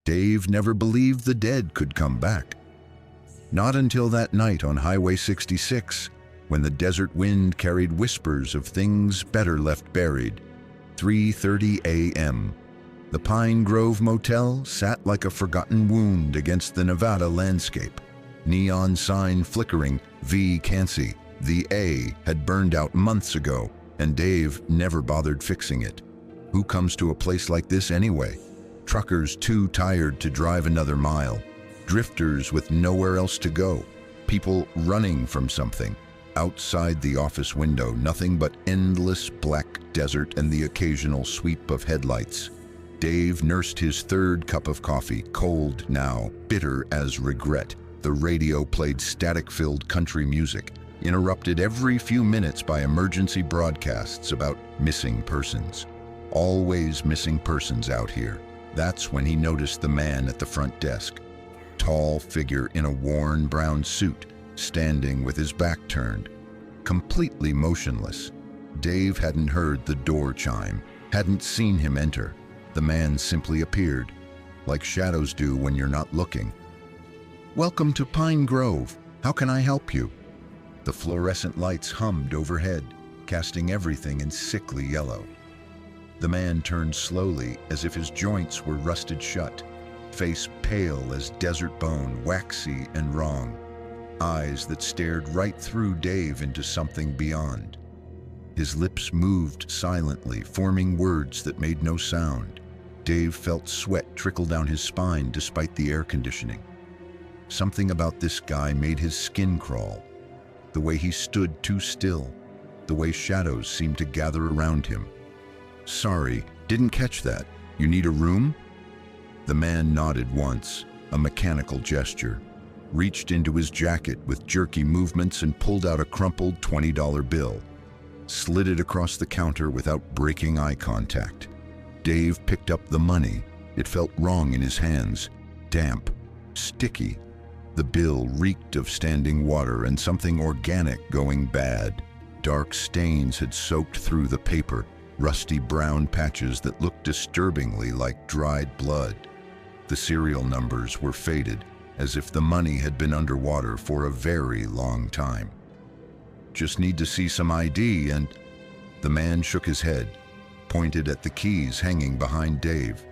Dave never believed the dead could come back. Not until that night on Highway 66, when the desert wind carried whispers of things better left buried. 3:30 a.m. The Pine Grove Motel sat like a forgotten wound against the Nevada landscape. Neon sign flickering, V. Cancy. The A had burned out months ago, and Dave never bothered fixing it. Who comes to a place like this anyway? Truckers too tired to drive another mile. Drifters with nowhere else to go. People running from something. Outside the office window, nothing but endless black desert and the occasional sweep of headlights. Dave nursed his third cup of coffee, cold now, bitter as regret. The radio played static-filled country music, interrupted every few minutes by emergency broadcasts about missing persons. Always missing persons out here. That's when he noticed the man at the front desk. Tall figure in a worn brown suit, standing with his back turned, completely motionless. Dave hadn't heard the door chime, hadn't seen him enter. The man simply appeared, like shadows do when you're not looking. "Welcome to Pine Grove. How can I help you?" The fluorescent lights hummed overhead, casting everything in sickly yellow. The man turned slowly, as if his joints were rusted shut, face pale as desert bone, waxy and wrong, eyes that stared right through Dave into something beyond. His lips moved silently, forming words that made no sound. Dave felt sweat trickle down his spine despite the air conditioning. Something about this guy made his skin crawl. The way he stood too still, the way shadows seemed to gather around him. "Sorry, didn't catch that. You need a room?" The man nodded once, a mechanical gesture, reached into his jacket with jerky movements and pulled out a crumpled $20 bill, slid it across the counter without breaking eye contact. Dave picked up the money. It felt wrong in his hands, damp, sticky. The bill reeked of standing water and something organic going bad. Dark stains had soaked through the paper, rusty brown patches that looked disturbingly like dried blood. The serial numbers were faded, as if the money had been underwater for a very long time. "Just need to see some ID and—" The man shook his head, pointed at the keys hanging behind Dave.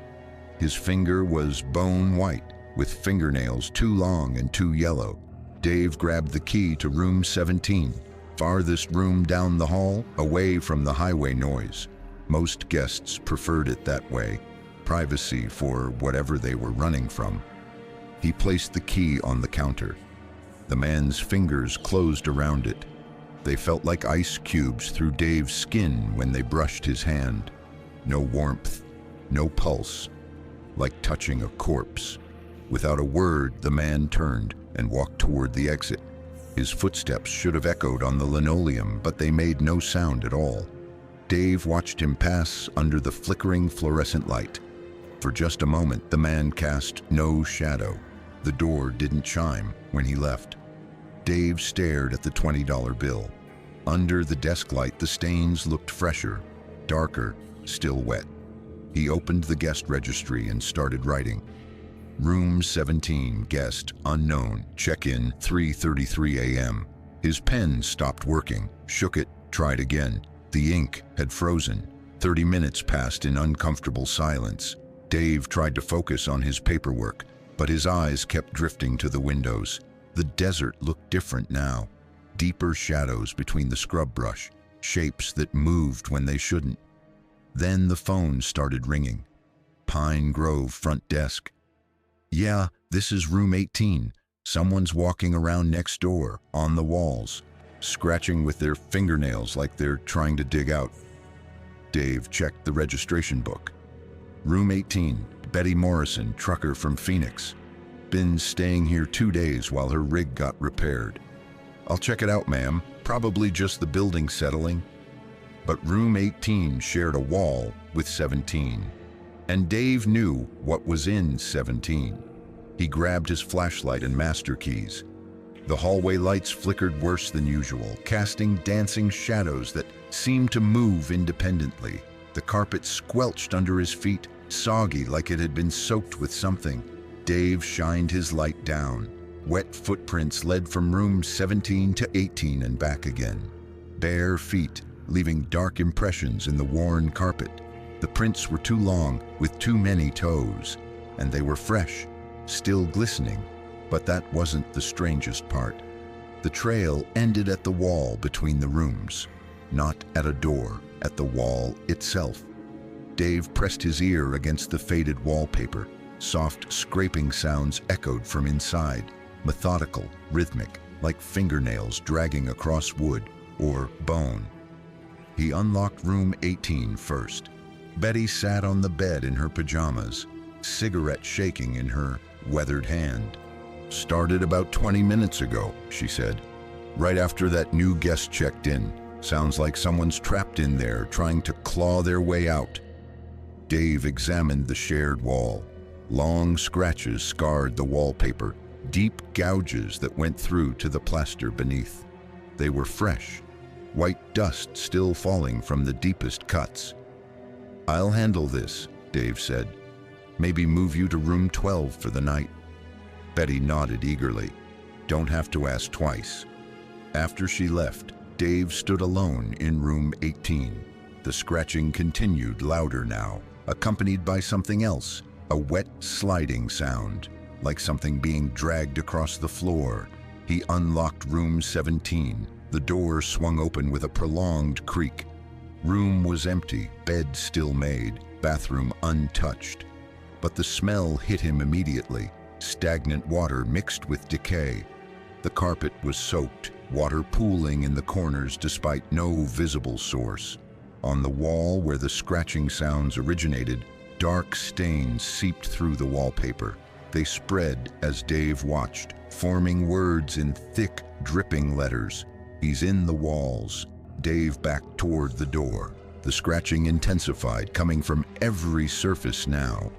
His finger was bone white, with fingernails too long and too yellow. Dave grabbed the key to room 17, farthest room down the hall, away from the highway noise. Most guests preferred it that way, privacy for whatever they were running from. He placed the key on the counter. The man's fingers closed around it. They felt like ice cubes through Dave's skin when they brushed his hand. No warmth, no pulse, like touching a corpse. Without a word, the man turned and walked toward the exit. His footsteps should have echoed on the linoleum, but they made no sound at all. Dave watched him pass under the flickering fluorescent light. For just a moment, the man cast no shadow. The door didn't chime when he left. Dave stared at the $20 bill. Under the desk light, the stains looked fresher, darker, still wet. He opened the guest registry and started writing. Room 17, guest, unknown, check-in, 3:33 a.m. His pen stopped working, shook it, tried again. The ink had frozen. 30 minutes passed in uncomfortable silence. Dave tried to focus on his paperwork, but his eyes kept drifting to the windows. The desert looked different now. Deeper shadows between the scrub brush, shapes that moved when they shouldn't. Then the phone started ringing. Pine Grove front desk. "Yeah, this is room 18. Someone's walking around next door, on the walls, scratching with their fingernails like they're trying to dig out." Dave checked the registration book. Room 18, Betty Morrison, trucker from Phoenix. Been staying here 2 days while her rig got repaired. "I'll check it out, ma'am. Probably just the building settling." But room 18 shared a wall with 17. And Dave knew what was in 17. He grabbed his flashlight and master keys. The hallway lights flickered worse than usual, casting dancing shadows that seemed to move independently. The carpet squelched under his feet, soggy like it had been soaked with something. Dave shined his light down. Wet footprints led from rooms 17 to 18 and back again. Bare feet, leaving dark impressions in the worn carpet. The prints were too long, with too many toes, and they were fresh, still glistening. But that wasn't the strangest part. The trail ended at the wall between the rooms, not at a door, at the wall itself. Dave pressed his ear against the faded wallpaper. Soft scraping sounds echoed from inside, methodical, rhythmic, like fingernails dragging across wood or bone. He unlocked room 18 first. Betty sat on the bed in her pajamas, cigarette shaking in her weathered hand. "Started about 20 minutes ago," she said. "Right after that new guest checked in. Sounds like someone's trapped in there, trying to claw their way out." Dave examined the shared wall. Long scratches scarred the wallpaper, deep gouges that went through to the plaster beneath. They were fresh, white dust still falling from the deepest cuts. "I'll handle this," Dave said. "Maybe move you to room 12 for the night." Betty nodded eagerly. "Don't have to ask twice." After she left, Dave stood alone in room 18. The scratching continued louder now, accompanied by something else, a wet sliding sound, like something being dragged across the floor. He unlocked room 17. The door swung open with a prolonged creak. Room was empty, bed still made, bathroom untouched. But the smell hit him immediately, stagnant water mixed with decay. The carpet was soaked, water pooling in the corners despite no visible source. On the wall where the scratching sounds originated, dark stains seeped through the wallpaper. They spread as Dave watched, forming words in thick, dripping letters. "He's in the walls." Dave backed toward the door. The scratching intensified, coming from every surface now.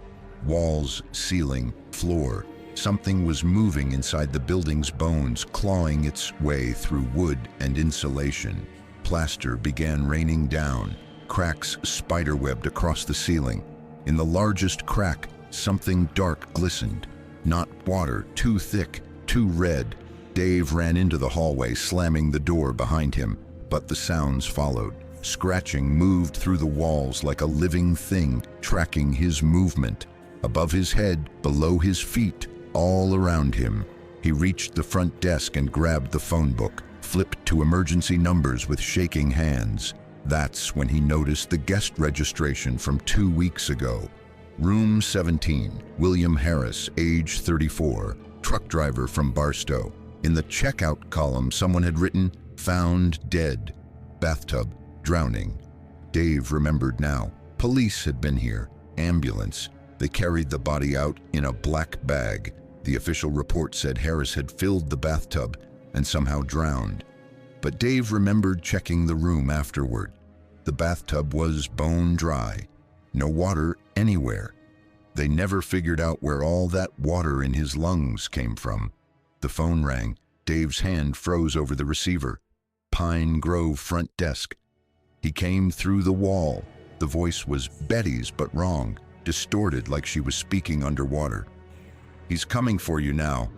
Walls, ceiling, floor. Something was moving inside the building's bones, clawing its way through wood and insulation. Plaster began raining down. Cracks spiderwebbed across the ceiling. In the largest crack, something dark glistened. Not water, too thick, too red. Dave ran into the hallway, slamming the door behind him. But the sounds followed. Scratching moved through the walls like a living thing, tracking his movement. Above his head, below his feet, all around him. He reached the front desk and grabbed the phone book, flipped to emergency numbers with shaking hands. That's when he noticed the guest registration from 2 weeks ago. Room 17, William Harris, age 34, truck driver from Barstow. In the checkout column, someone had written, "Found dead. Bathtub, drowning." Dave remembered now. Police had been here. Ambulance. They carried the body out in a black bag. The official report said Harris had filled the bathtub and somehow drowned. But Dave remembered checking the room afterward. The bathtub was bone dry. No water anywhere. They never figured out where all that water in his lungs came from. The phone rang. Dave's hand froze over the receiver. Pine Grove front desk. He came through the wall. The voice was Betty's, but wrong, distorted like she was speaking underwater. "He's coming for you now."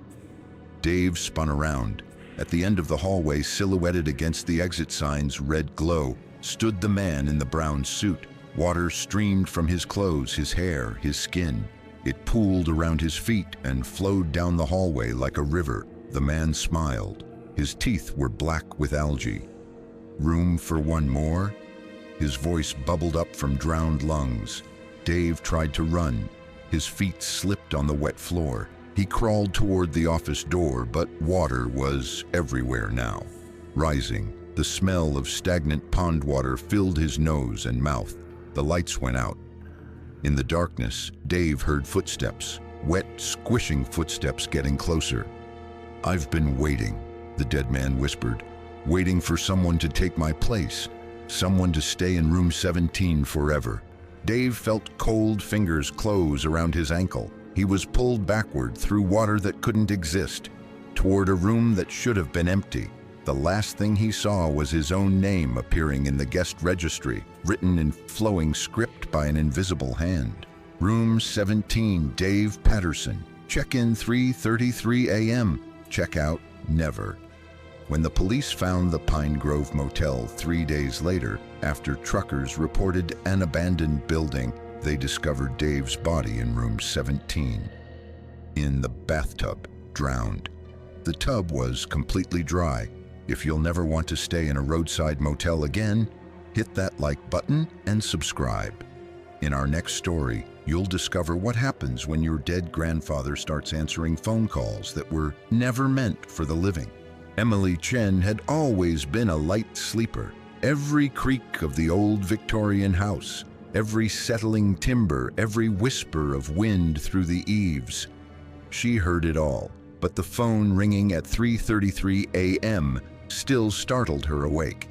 Dave spun around. At the end of the hallway, silhouetted against the exit sign's red glow, stood the man in the brown suit. Water streamed from his clothes, his hair, his skin. It pooled around his feet and flowed down the hallway like a river. The man smiled. His teeth were black with algae. "Room for one more?" His voice bubbled up from drowned lungs. Dave tried to run. His feet slipped on the wet floor. He crawled toward the office door, but water was everywhere now. Rising, the smell of stagnant pond water filled his nose and mouth. The lights went out. In the darkness, Dave heard footsteps, wet, squishing footsteps getting closer. "I've been waiting," the dead man whispered, "waiting for someone to take my place, someone to stay in room 17 forever." Dave felt cold fingers close around his ankle. He was pulled backward through water that couldn't exist, toward a room that should have been empty. The last thing he saw was his own name appearing in the guest registry, written in flowing script by an invisible hand. Room 17, Dave Patterson. Check-in 3:33 a.m. Check-out never. When the police found the Pine Grove Motel 3 days later, after truckers reported an abandoned building, they discovered Dave's body in room 17. In the bathtub, drowned. The tub was completely dry. If you'll never want to stay in a roadside motel again, hit that like button and subscribe. In our next story, you'll discover what happens when your dead grandfather starts answering phone calls that were never meant for the living. Emily Chen had always been a light sleeper. Every creak of the old Victorian house, every settling timber, every whisper of wind through the eaves. She heard it all, but the phone ringing at 3:33 a.m. still startled her awake.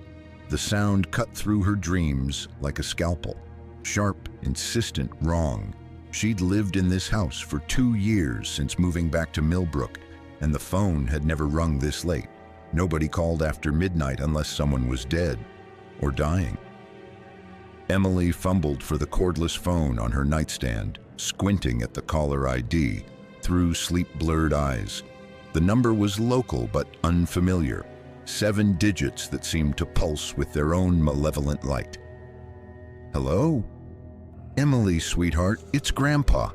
The sound cut through her dreams like a scalpel. Sharp, insistent, wrong. She'd lived in this house for 2 years since moving back to Millbrook, and the phone had never rung this late. Nobody called after midnight unless someone was dead or dying. Emily fumbled for the cordless phone on her nightstand, squinting at the caller ID through sleep-blurred eyes. The number was local but unfamiliar, 7 digits that seemed to pulse with their own malevolent light. Hello? Emily, sweetheart, it's Grandpa.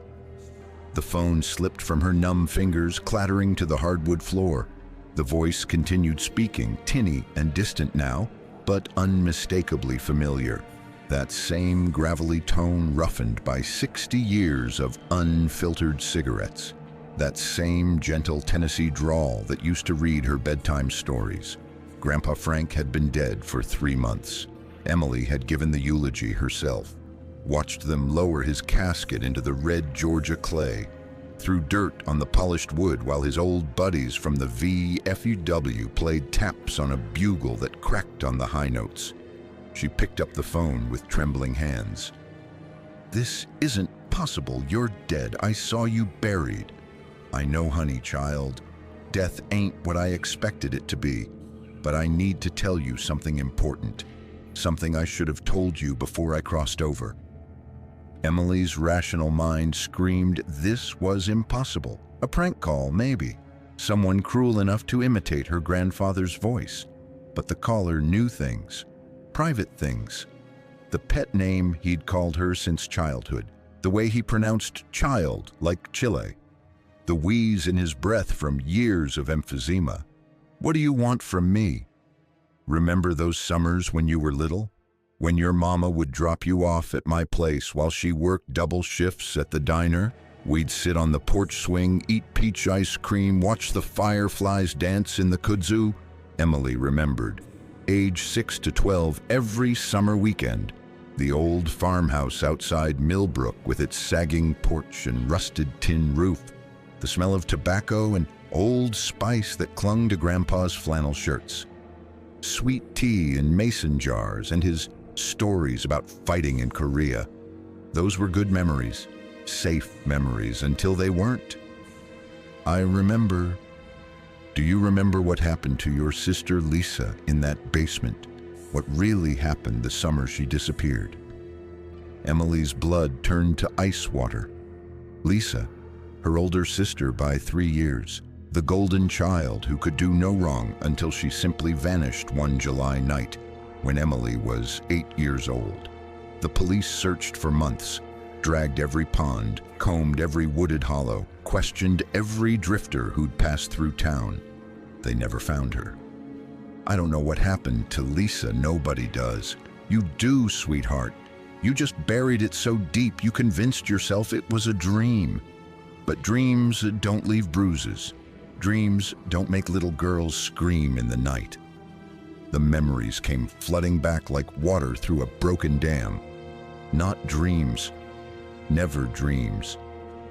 The phone slipped from her numb fingers, clattering to the hardwood floor. The voice continued speaking, tinny and distant now, but unmistakably familiar. That same gravelly tone roughened by 60 years of unfiltered cigarettes. That same gentle Tennessee drawl that used to read her bedtime stories. Grandpa Frank had been dead for 3 months. Emily had given the eulogy herself, watched them lower his casket into the red Georgia clay, threw dirt on the polished wood while his old buddies from the VFUW played taps on a bugle that cracked on the high notes. She picked up the phone with trembling hands. This isn't possible. You're dead. I saw you buried. I know, honey child. Death ain't what I expected it to be, but I need to tell you something important. Something I should have told you before I crossed over. Emily's rational mind screamed this was impossible. A prank call, maybe. Someone cruel enough to imitate her grandfather's voice. But the caller knew things. Private things. The pet name he'd called her since childhood. The way he pronounced child, like Chile. The wheeze in his breath from years of emphysema. What do you want from me? Remember those summers when you were little? When your mama would drop you off at my place while she worked double shifts at the diner? We'd sit on the porch swing, eat peach ice cream, watch the fireflies dance in the kudzu. Emily remembered. Age 6 to 12 every summer weekend. The old farmhouse outside Millbrook with its sagging porch and rusted tin roof. The smell of tobacco and old spice that clung to Grandpa's flannel shirts. Sweet tea in mason jars and his stories about fighting in Korea. Those were good memories, safe memories until they weren't. I remember. Do you remember what happened to your sister Lisa in that basement? What really happened the summer she disappeared? Emily's blood turned to ice water. Lisa, her older sister by 3 years, the golden child who could do no wrong until she simply vanished one July night when Emily was 8 years old. The police searched for months, dragged every pond, combed every wooded hollow, questioned every drifter who'd passed through town. They never found her. I don't know what happened to Lisa, nobody does. You do, sweetheart. You just buried it so deep you convinced yourself it was a dream. But dreams don't leave bruises. Dreams don't make little girls scream in the night. The memories came flooding back like water through a broken dam. Not dreams. Never dreams.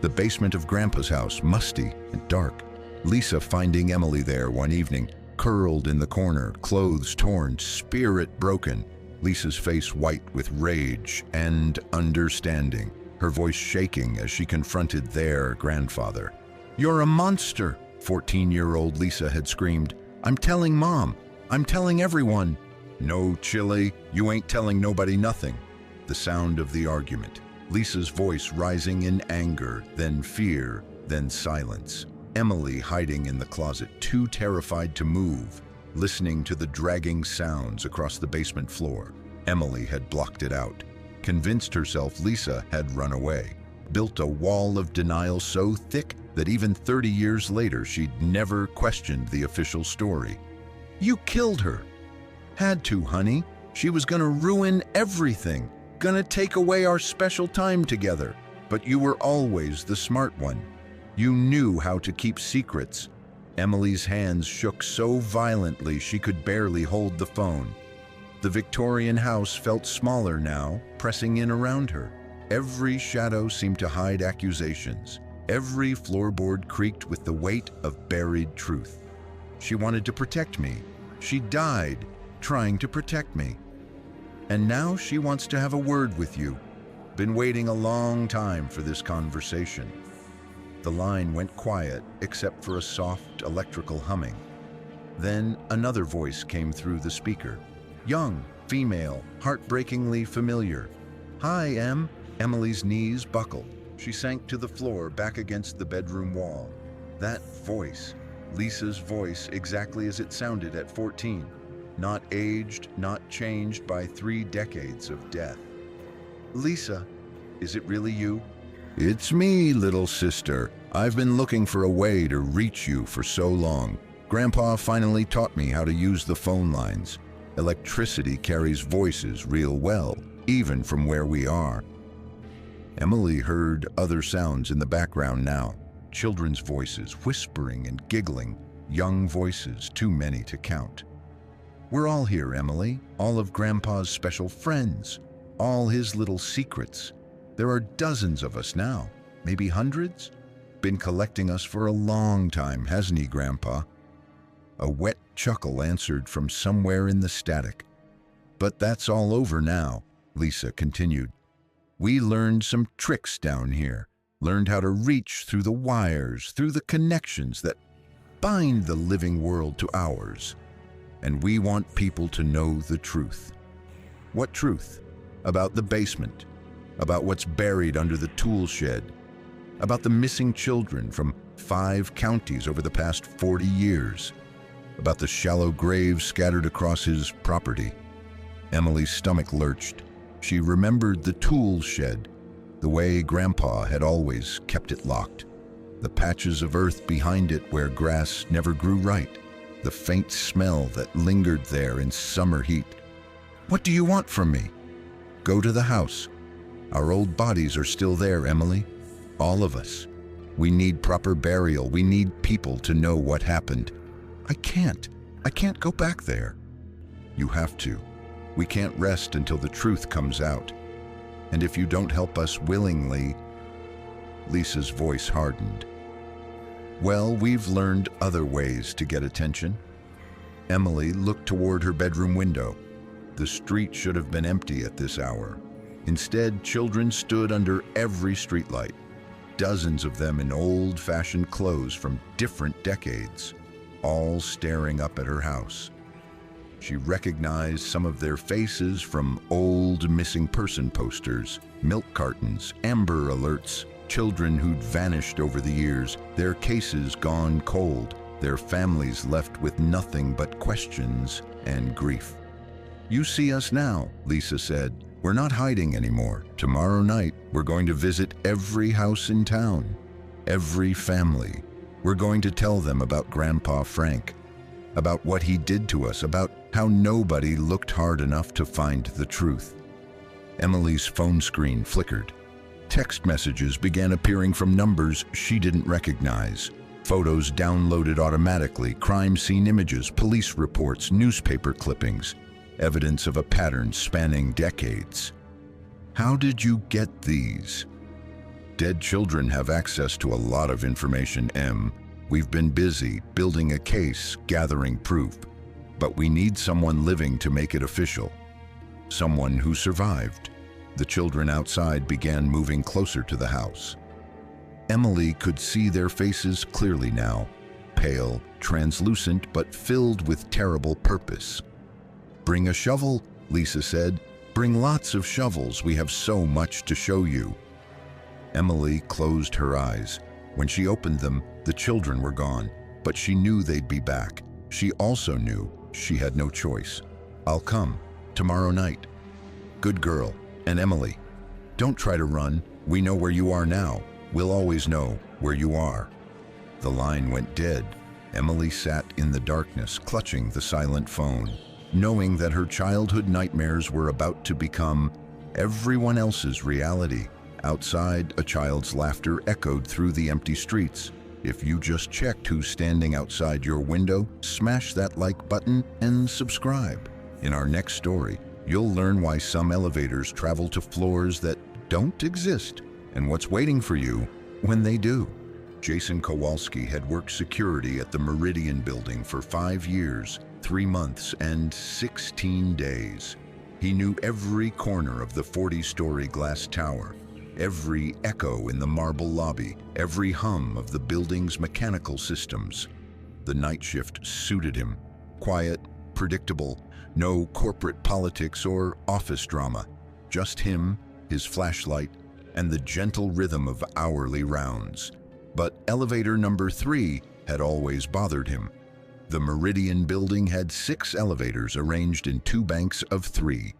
The basement of Grandpa's house, musty and dark. Lisa finding Emily there one evening, curled in the corner, clothes torn, spirit broken. Lisa's face white with rage and understanding, her voice shaking as she confronted their grandfather. "You're a monster," 14-year-old Lisa had screamed. "I'm telling Mom. I'm telling everyone." "No, Chile, you ain't telling nobody nothing." The sound of the argument, Lisa's voice rising in anger, then fear, then silence. Emily hiding in the closet, too terrified to move, listening to the dragging sounds across the basement floor. Emily had blocked it out, convinced herself Lisa had run away, built a wall of denial so thick that even 30 years later she'd never questioned the official story. You killed her. Had to, honey. She was gonna ruin everything, gonna take away our special time together. But you were always the smart one. You knew how to keep secrets. Emily's hands shook so violently she could barely hold the phone. The Victorian house felt smaller now, pressing in around her. Every shadow seemed to hide accusations. Every floorboard creaked with the weight of buried truth. She wanted to protect me. She died trying to protect me. And now she wants to have a word with you. Been waiting a long time for this conversation. The line went quiet except for a soft electrical humming. Then another voice came through the speaker. Young, female, heartbreakingly familiar. Hi, Em. Emily's knees buckled. She sank to the floor, back against the bedroom wall. That voice, Lisa's voice, exactly as it sounded at 14. Not aged, not changed by 3 decades of death. Lisa, is it really you? It's me, little sister. I've been looking for a way to reach you for so long. Grandpa finally taught me how to use the phone lines. Electricity carries voices real well, even from where we are. Emily heard other sounds in the background now. Children's voices, whispering and giggling. Young voices, too many to count. We're all here, Emily. All of Grandpa's special friends. All his little secrets. There are dozens of us now. Maybe hundreds? Been collecting us for a long time, hasn't he, Grandpa? A wet chuckle answered from somewhere in the static. But that's all over now, Lisa continued. We learned some tricks down here, learned how to reach through the wires, through the connections that bind the living world to ours. And we want people to know the truth. What truth? About the basement, about what's buried under the tool shed, about the missing children from 5 counties over the past 40 years, about the shallow graves scattered across his property. Emily's stomach lurched. She remembered the tool shed, the way Grandpa had always kept it locked, the patches of earth behind it where grass never grew right, the faint smell that lingered there in summer heat. What do you want from me? Go to the house. Our old bodies are still there, Emily. All of us. We need proper burial. We need people to know what happened. I can't go back there. You have to. We can't rest until the truth comes out. And if you don't help us willingly, Lisa's voice hardened. Well, we've learned other ways to get attention. Emily looked toward her bedroom window. The street should have been empty at this hour. Instead, children stood under every streetlight, dozens of them in old-fashioned clothes from different decades, all staring up at her house. She recognized some of their faces from old missing person posters, milk cartons, Amber Alerts, children who'd vanished over the years, their cases gone cold, their families left with nothing but questions and grief. You see us now, Lisa said. We're not hiding anymore. Tomorrow night, we're going to visit every house in town, every family. We're going to tell them about Grandpa Frank, about what he did to us, about how nobody looked hard enough to find the truth. Emily's phone screen flickered. Text messages began appearing from numbers she didn't recognize. Photos downloaded automatically, crime scene images, police reports, newspaper clippings, evidence of a pattern spanning decades. How did you get these? Dead children have access to a lot of information, Em. We've been busy building a case, gathering proof. But we need someone living to make it official. Someone who survived. The children outside began moving closer to the house. Emily could see their faces clearly now, pale, translucent, but filled with terrible purpose. Bring a shovel, Lisa said. Bring lots of shovels, we have so much to show you." Emily closed her eyes. When she opened them, the children were gone, but she knew they'd be back. She also knew she had no choice. "I'll come, tomorrow night." "Good girl." And Emily, "Don't try to run. We know where you are now. We'll always know where you are." The line went dead. Emily sat in the darkness, clutching the silent phone, knowing that her childhood nightmares were about to become everyone else's reality. Outside, a child's laughter echoed through the empty streets. If you just checked who's standing outside your window, smash that like button and subscribe. In our next story, you'll learn why some elevators travel to floors that don't exist and what's waiting for you when they do. Jason Kowalski had worked security at the Meridian building for 5 years, 3 months, and 16 days. He knew every corner of the 40-story glass tower, every echo in the marble lobby, every hum of the building's mechanical systems. The night shift suited him. Quiet, predictable, no corporate politics or office drama. Just him, his flashlight, and the gentle rhythm of hourly rounds. But elevator number 3 had always bothered him. The Meridian building had 6 elevators arranged in 2 banks of 3.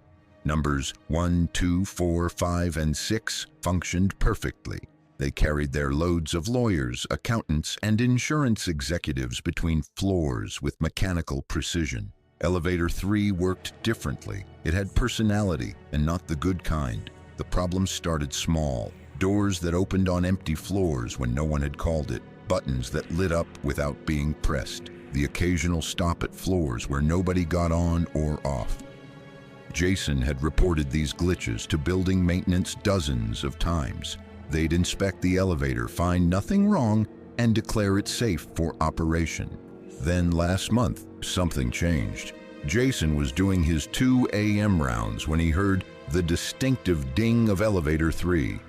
Numbers 1, 2, 4, 5, and 6 functioned perfectly. They carried their loads of lawyers, accountants, and insurance executives between floors with mechanical precision. Elevator 3 worked differently. It had personality, and not the good kind. The problem started small. Doors that opened on empty floors when no one had called it. Buttons that lit up without being pressed. The occasional stop at floors where nobody got on or off. Jason had reported these glitches to building maintenance dozens of times. They'd inspect the elevator, find nothing wrong, and declare it safe for operation. Then last month, something changed. Jason was doing his 2 a.m. rounds when he heard the distinctive ding of elevator 3.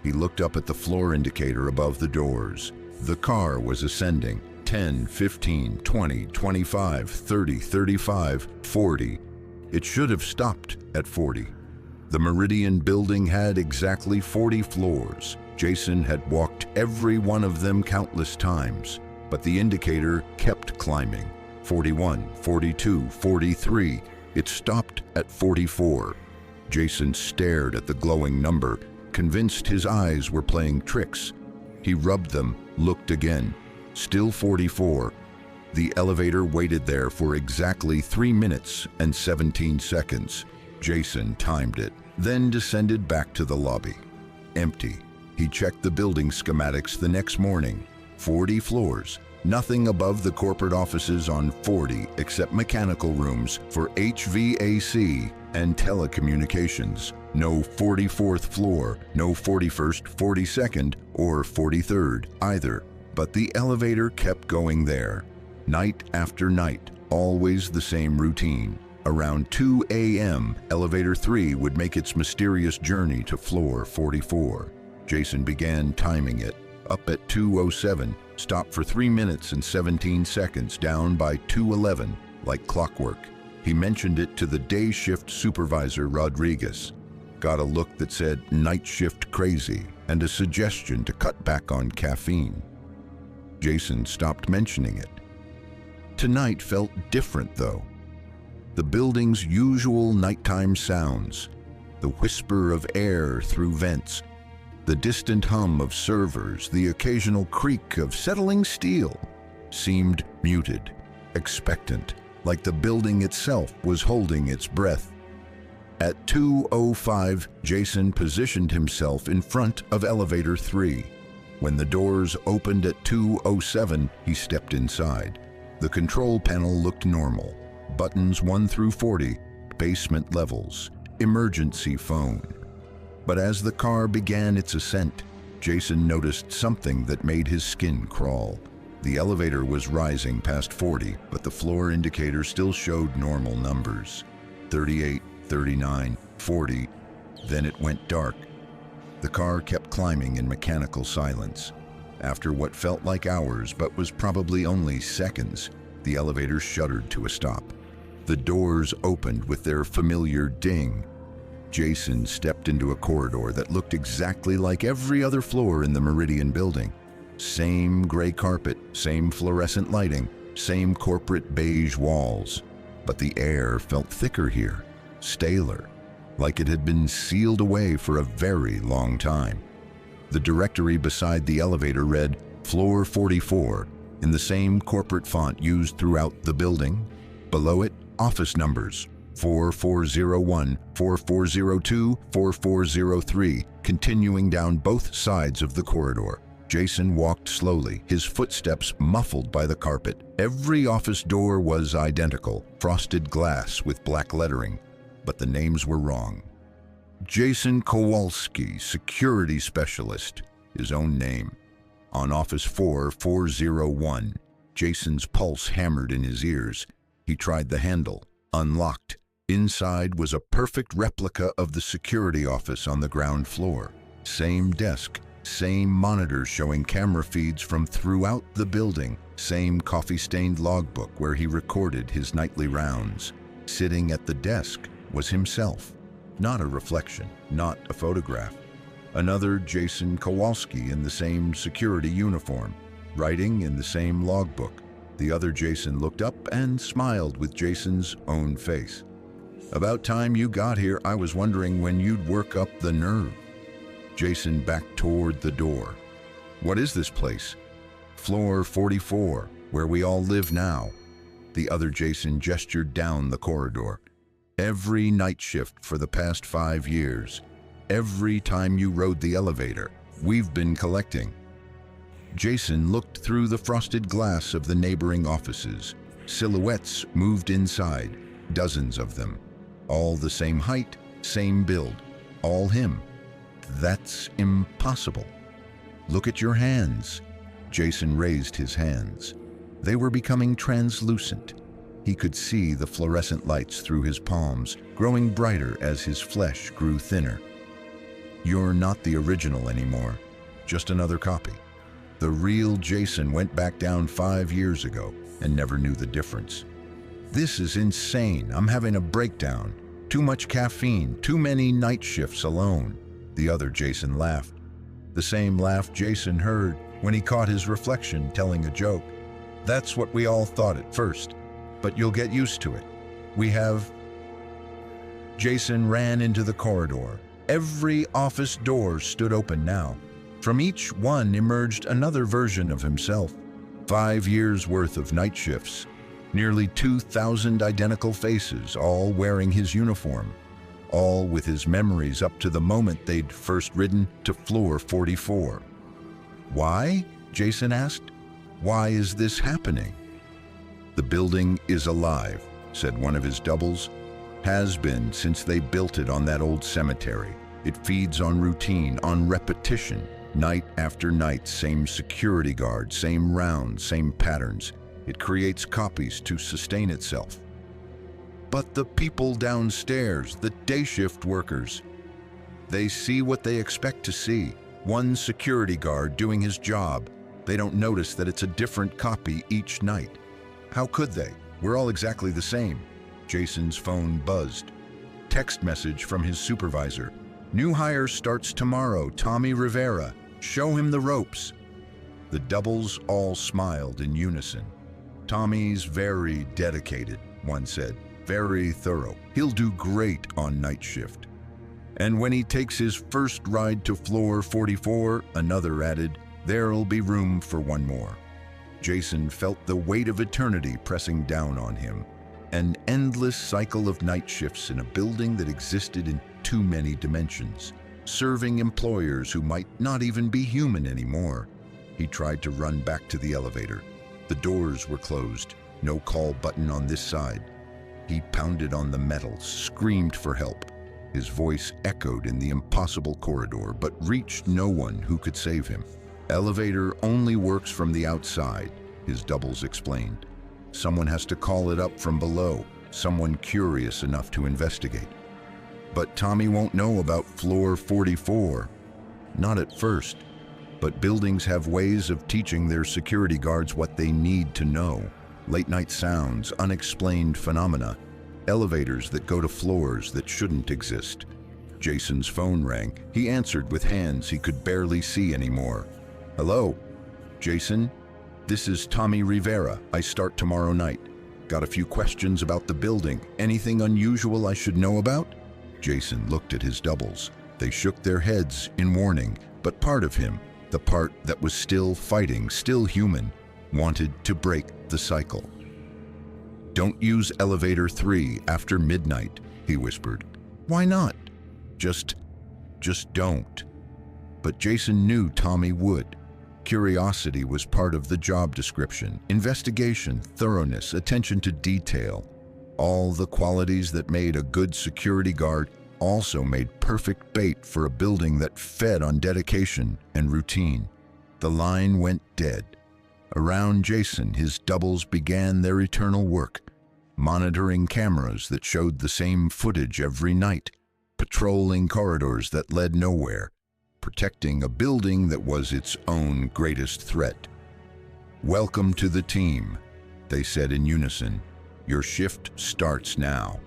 He looked up at the floor indicator above the doors. The car was ascending. 10, 15, 20, 25, 30, 35, 40. It should have stopped at 40. The Meridian building had exactly 40 floors. Jason had walked every one of them countless times, but the indicator kept climbing. 41, 42, 43. It stopped at 44. Jason stared at the glowing number, convinced his eyes were playing tricks. He rubbed them, looked again. Still 44. The elevator waited there for exactly 3 minutes and 17 seconds. Jason timed it, then descended back to the lobby. Empty. He checked the building schematics the next morning. 40 floors. Nothing above the corporate offices on 40 except mechanical rooms for HVAC and telecommunications. No 44th floor, no 41st, 42nd, or 43rd either. But the elevator kept going there. Night after night, always the same routine. Around 2 a.m., elevator 3 would make its mysterious journey to floor 44. Jason began timing it. Up at 2:07, stopped for 3 minutes and 17 seconds, down by 2:11, like clockwork. He mentioned it to the day shift supervisor, Rodriguez. Got a look that said night shift crazy and a suggestion to cut back on caffeine. Jason stopped mentioning it. Tonight felt different, though. The building's usual nighttime sounds, the whisper of air through vents, the distant hum of servers, the occasional creak of settling steel, seemed muted, expectant, like the building itself was holding its breath. At 2:05, Jason positioned himself in front of elevator 3. When the doors opened at 2:07, he stepped inside. The control panel looked normal. Buttons 1 through 40, basement levels, emergency phone. But as the car began its ascent, Jason noticed something that made his skin crawl. The elevator was rising past 40, but the floor indicator still showed normal numbers. 38, 39, 40. Then it went dark. The car kept climbing in mechanical silence. After what felt like hours, but was probably only seconds, the elevator shuddered to a stop. The doors opened with their familiar ding. Jason stepped into a corridor that looked exactly like every other floor in the Meridian building. Same gray carpet, same fluorescent lighting, same corporate beige walls. But the air felt thicker here, staler, like it had been sealed away for a very long time. The directory beside the elevator read Floor 44 in the same corporate font used throughout the building. Below it, office numbers 4401, 4402, 4403, continuing down both sides of the corridor. Jason walked slowly, his footsteps muffled by the carpet. Every office door was identical, frosted glass with black lettering, but the names were wrong. Jason Kowalski, security specialist, his own name. On office 4401, Jason's pulse hammered in his ears. He tried the handle, unlocked. Inside was a perfect replica of the security office on the ground floor. Same desk, same monitors showing camera feeds from throughout the building, same coffee-stained logbook where he recorded his nightly rounds. Sitting at the desk was himself, not a reflection, not a photograph. Another Jason Kowalski in the same security uniform, writing in the same logbook. The other Jason looked up and smiled with Jason's own face. "About time you got here. I was wondering when you'd work up the nerve." Jason backed toward the door. "What is this place?" "Floor 44, where we all live now." The other Jason gestured down the corridor. "Every night shift for the past 5 years. Every time you rode the elevator, we've been collecting." Jason looked through the frosted glass of the neighboring offices. Silhouettes moved inside, dozens of them. All the same height, same build, all him. That's impossible. "Look at your hands." Jason raised his hands. They were becoming translucent. He could see the fluorescent lights through his palms, growing brighter as his flesh grew thinner. "You're not the original anymore, just another copy." The real Jason went back down 5 years ago and never knew the difference. "This is insane. I'm having a breakdown. Too much caffeine, too many night shifts alone." The other Jason laughed. The same laugh Jason heard when he caught his reflection telling a joke. "That's what we all thought at first, but you'll get used to it. We have..." Jason ran into the corridor. Every office door stood open now. From each one emerged another version of himself. 5 years worth of night shifts. Nearly 2,000 identical faces, all wearing his uniform. All with his memories up to the moment they'd first ridden to floor 44. "Why?" Jason asked. "Why is this happening?" "The building is alive," said one of his doubles. "Has been since they built it on that old cemetery. It feeds on routine, on repetition. Night after night, same security guard, same rounds, same patterns. It creates copies to sustain itself." "But the people downstairs, the day shift workers, they see what they expect to see. One security guard doing his job. They don't notice that it's a different copy each night. How could they? We're all exactly the same." Jason's phone buzzed. Text message from his supervisor. "New hire starts tomorrow, Tommy Rivera. Show him the ropes." The doubles all smiled in unison. "Tommy's very dedicated," one said. "Very thorough. He'll do great on night shift." "And when he takes his first ride to floor 44, another added, "there'll be room for one more." Jason felt the weight of eternity pressing down on him. An endless cycle of night shifts in a building that existed in too many dimensions, serving employers who might not even be human anymore. He tried to run back to the elevator. The doors were closed, no call button on this side. He pounded on the metal, screamed for help. His voice echoed in the impossible corridor, but reached no one who could save him. "Elevator only works from the outside," his doubles explained. "Someone has to call it up from below, someone curious enough to investigate." "But Tommy won't know about floor 44. "Not at first, but buildings have ways of teaching their security guards what they need to know. Late-night sounds, unexplained phenomena, elevators that go to floors that shouldn't exist. Jason's phone rang. He answered with hands he could barely see anymore. "Hello, Jason? This is Tommy Rivera. I start tomorrow night. Got a few questions about the building. Anything unusual I should know about?" Jason looked at his doubles. They shook their heads in warning, but part of him, the part that was still fighting, still human, wanted to break the cycle. "Don't use elevator 3 after midnight," he whispered. "Why not?" Just don't." But Jason knew Tommy would. Curiosity was part of the job description. Investigation, thoroughness, attention to detail. All the qualities that made a good security guard also made perfect bait for a building that fed on dedication and routine. The line went dead. Around Jason, his doubles began their eternal work, monitoring cameras that showed the same footage every night, patrolling corridors that led nowhere, protecting a building that was its own greatest threat. "Welcome to the team," they said in unison. "Your shift starts now."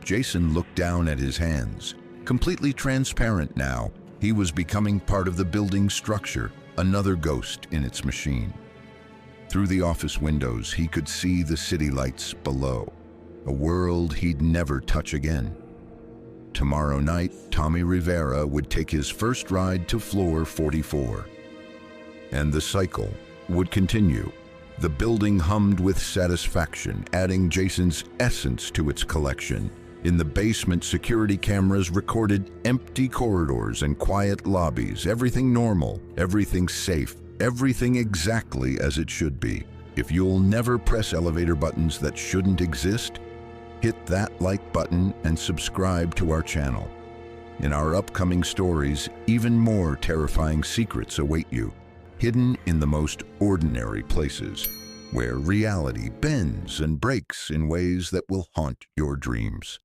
Jason looked down at his hands. Completely transparent now, he was becoming part of the building's structure, another ghost in its machine. Through the office windows, he could see the city lights below, a world he'd never touch again. Tomorrow night, Tommy Rivera would take his first ride to floor 44. And the cycle would continue. The building hummed with satisfaction, adding Jason's essence to its collection. In the basement, security cameras recorded empty corridors and quiet lobbies, everything normal, everything safe, everything exactly as it should be. If you'll never press elevator buttons that shouldn't exist, hit that like button and subscribe to our channel. In our upcoming stories, even more terrifying secrets await you, hidden in the most ordinary places, where reality bends and breaks in ways that will haunt your dreams.